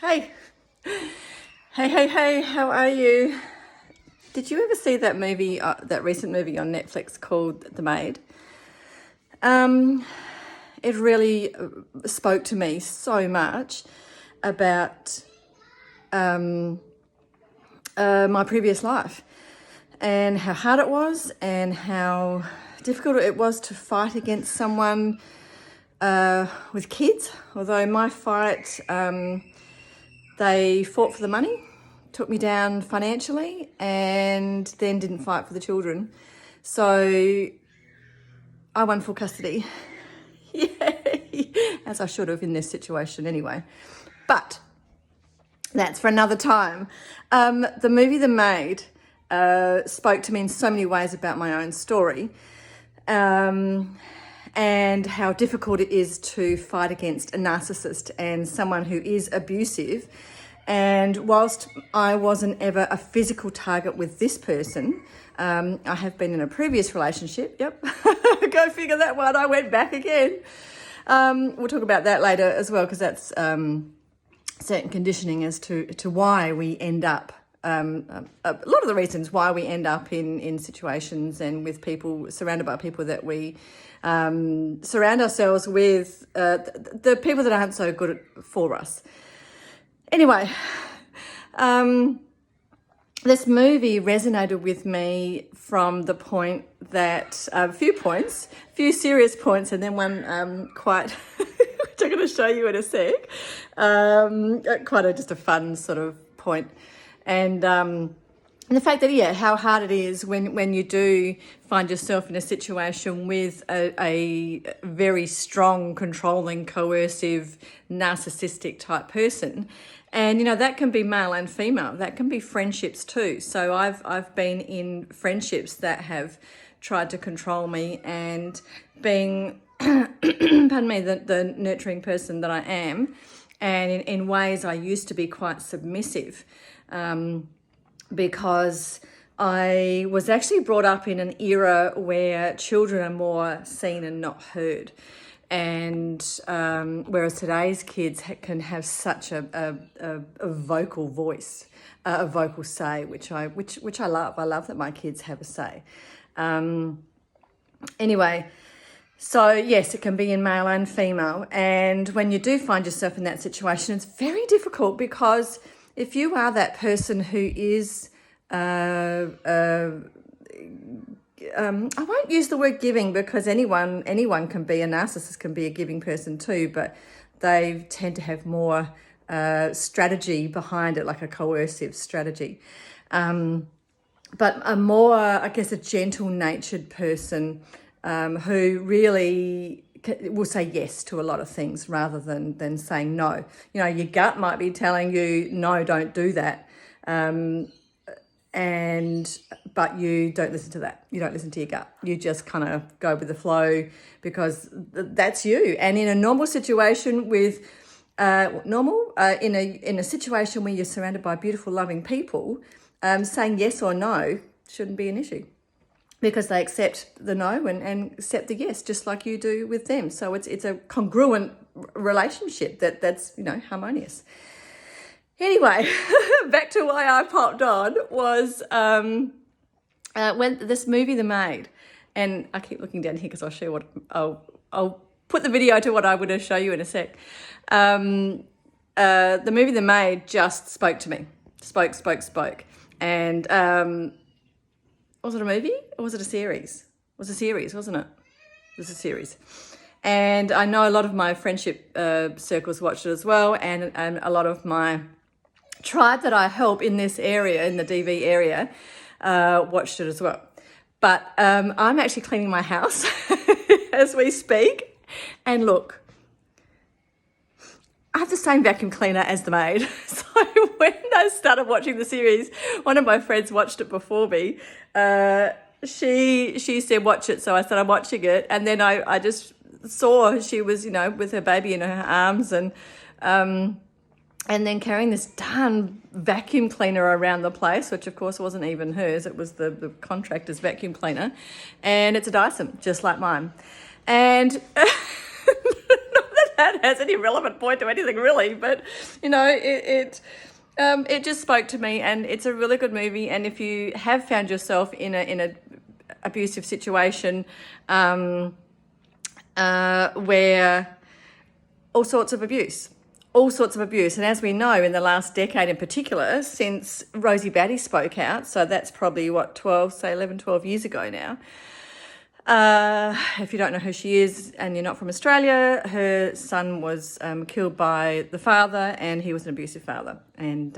Hey, hey, how are you? Did you ever see that movie, that recent movie on Netflix called The Maid? Um, it really spoke to me so much about my previous life and how hard it was and how difficult it was to fight against someone with kids. Although my fight, they fought for the money, took me down financially, and then didn't fight for the children. So I won full custody. Yay! As I should have in this situation anyway. But that's for another time. The movie The Maid spoke to me in so many ways about my own story, and how difficult it is to fight against a narcissist and someone who is abusive. And whilst I wasn't ever a physical target with this person, I have been in a previous relationship. Yep, go figure that one. I went back again. We'll talk about that later as well, because that's certain conditioning as to why we end up, a lot of the reasons why we end up in situations and with people, surrounded by people that we surround ourselves with, the people that aren't so good for us. Anyway, this movie resonated with me from the point that, a few serious points, and then one quite, which I'm going to show you in a sec, just a fun sort of point. And the fact that, how hard it is when you do find yourself in a situation with a very strong, controlling, coercive, narcissistic type person. And, that can be male and female. That can be friendships too. So I've been in friendships that have tried to control me, and being, pardon me, the nurturing person that I am. And in ways I used to be quite submissive, because I was actually brought up in an era where children are more seen and not heard. And whereas today's kids can have such a vocal voice, a vocal say, which I love. I love that my kids have a say. Anyway, so yes, it can be in male and female. And when you do find yourself in that situation, it's very difficult, because if you are that person who is, I won't use the word giving, because anyone can be, a narcissist can be a giving person too, but they tend to have more strategy behind it, like a coercive strategy. But a more, I guess, a gentle-natured person who really will say yes to a lot of things rather than saying no. Your gut might be telling you, no, don't do that. But you don't listen to that. You don't listen to your gut. You just kind of go with the flow, because that's you. And in a normal situation with in a situation where you're surrounded by beautiful, loving people, saying yes or no shouldn't be an issue, because they accept the no and accept the yes, just like you do with them. So it's a congruent relationship that's harmonious. Anyway, back to why I popped on was when this movie, The Maid, and I keep looking down here because I'll show you what I'll put the video to what I would show you in a sec. The movie The Maid just spoke to me, spoke, and was it a movie or was it a series? It was a series, wasn't it? It was a series. And I know a lot of my friendship circles watched it as well, and a lot of my tribe that I help in this area, in the DV area, watched it as well. But I'm actually cleaning my house as we speak. And look, I have the same vacuum cleaner as The Maid. So when I started watching the series, one of my friends watched it before me. She said, watch it. So I said, I'm watching it. And then I just saw she was, with her baby in her arms, and then carrying this darn vacuum cleaner around the place, which of course wasn't even hers. It was the contractor's vacuum cleaner. And it's a Dyson, just like mine. And not that that has any relevant point to anything really, but you know, it just spoke to me, and it's a really good movie. And if you have found yourself in a abusive situation, where all sorts of abuse. And as we know, in the last decade in particular, since Rosie Batty spoke out, so that's probably 11, 12 years ago now. If you don't know who she is and you're not from Australia, her son was killed by the father, and he was an abusive father. And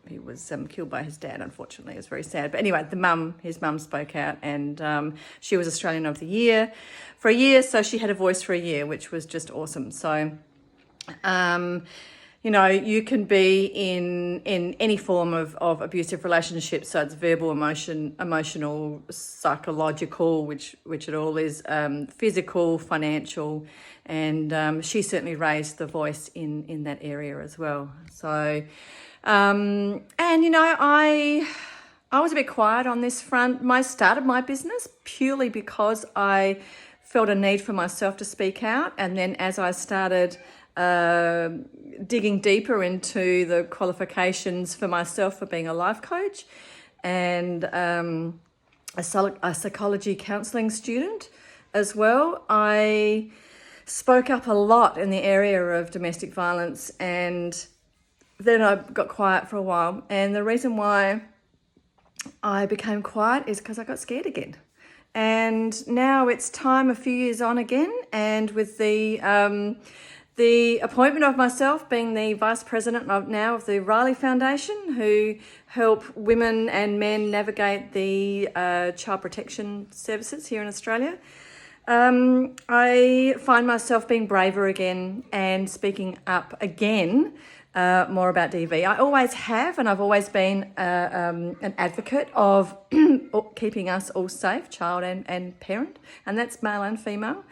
he was killed by his dad, unfortunately. It was very sad. But anyway, his mum spoke out, and she was Australian of the Year for a year. So she had a voice for a year, which was just awesome. So, you know, you can be in any form of abusive relationships. So it's verbal, emotional, psychological, which it all is, physical, financial. And she certainly raised the voice in that area as well. So... and you know, I was a bit quiet on this front. I started my business purely because I felt a need for myself to speak out. And then as I started digging deeper into the qualifications for myself for being a life coach and a psychology counselling student as well, I spoke up a lot in the area of domestic violence, and then I got quiet for a while. And the reason why I became quiet is because I got scared again. And now it's time, a few years on again, and with the appointment of myself being the Vice President of the Riley Foundation, who help women and men navigate the child protection services here in Australia, I find myself being braver again and speaking up again more about DV. I always have, and I've always been an advocate of keeping us all safe, child and parent, and that's male and female.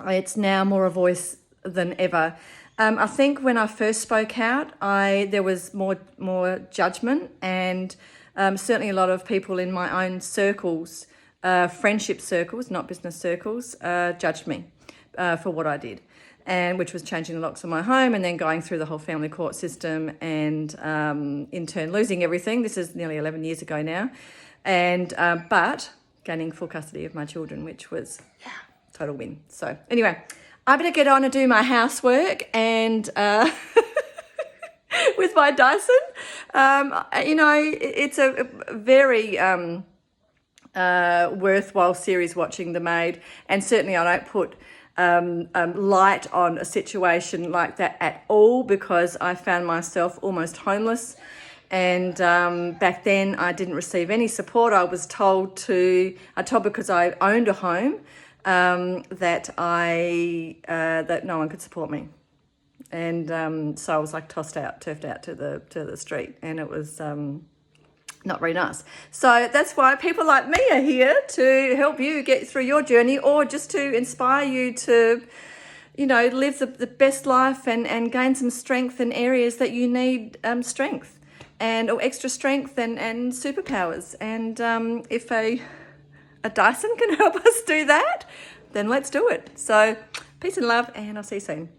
It's now more a voice than ever. I think when I first spoke out, there was more judgment, and certainly a lot of people in my own circles, friendship circles, not business circles, judged me for what I did, and which was changing the locks on my home and then going through the whole family court system, and in turn losing everything. This is nearly 11 years ago now, and but gaining full custody of my children, which was total win. So anyway, I better get on and do my housework and with my Dyson. You know, it's a very worthwhile series watching The Maid, and certainly I don't put light on a situation like that at all, because I found myself almost homeless, and back then I didn't receive any support. I was told because I owned a home that no one could support me, and so I was like turfed out to the street, and it was not very nice. So that's why people like me are here, to help you get through your journey, or just to inspire you to, you know, live the best life and gain some strength in areas that you need strength or extra strength and superpowers. And if a Dyson can help us do that, then let's do it. So peace and love, and I'll see you soon.